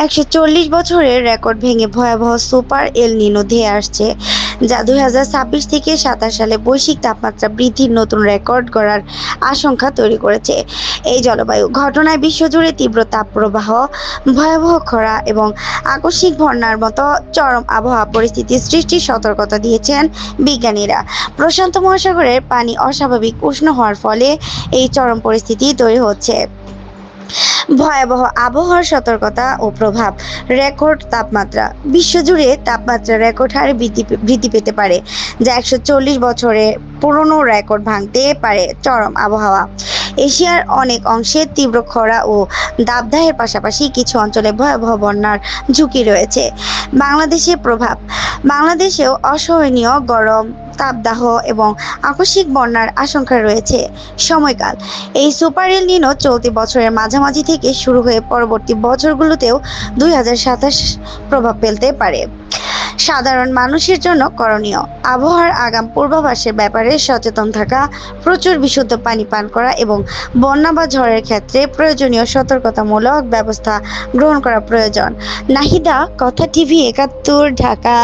১৪০ বছরের রেকর্ড ভেঙে ভয়াবহ সুপার এল নিনো ধেয়ে আসছে, যা ২০২৬ থেকে ২৭ সালে বৈশ্বিক তাপমাত্রা বৃদ্ধির নতুন রেকর্ড গড়ার আশঙ্কা তৈরি করেছে। এই জলবায়ু ঘটনায় বিশ্বজুড়ে তীব্র তাপপ্রবাহ, ভয়াবহ খরা এবং আকস্মিক বন্যার মতো চরম আবহাওয়া পরিস্থিতি সৃষ্টির সতর্কতা দিয়েছেন বিজ্ঞানীরা। প্রশান্ত মহাসাগরের পানি অস্বাভাবিক উষ্ণ হওয়ার ফলে এই চরম পরিস্থিতি তৈরি হচ্ছে। ভয়াবহ আবহাওয়ার সতর্কতা ও প্রভাব। রেকর্ড তাপমাত্রা। বিশ্বজুড়ে তাপমাত্রা রেকর্ড হারে বৃদ্ধি পেতে পারে, যা ১৪০ বছরে পুরনো রেকর্ড ভাঙতে পারে। চরম আবহাওয়া। এশিয়ার অনেক অংশে তীব্র খরা ও দাবদাহের পাশাপাশি কিছু অঞ্চলে ভয়াবহ বন্যার ঝুঁকি রয়েছে। বাংলাদেশে প্রভাব। বাংলাদেশেও অসহনীয় গরম, তাপদাহ এবং আকস্মিক বন্যার আশঙ্কা রয়েছে। সময়কাল। এই সুপার এল নিনো চলতি বছরের মাঝামাঝি থেকে শুরু হয়ে পরবর্তী বছরগুলোতেও ২০২৭ প্রভাব ফেলতে পারে। সাধারণ মানুষের জন্য করণীয়। আবহাওয়ার আগাম পূর্বাভাসের ব্যাপারে সচেতন থাকা, প্রচুর বিশুদ্ধ পানি পান করা এবং বন্যা বা ঝড়ের ক্ষেত্রে প্রয়োজনীয় সতর্কতামূলক ব্যবস্থা গ্রহণ করা প্রয়োজন। নাহিদা, কথা টিভি ৭১, ঢাকা।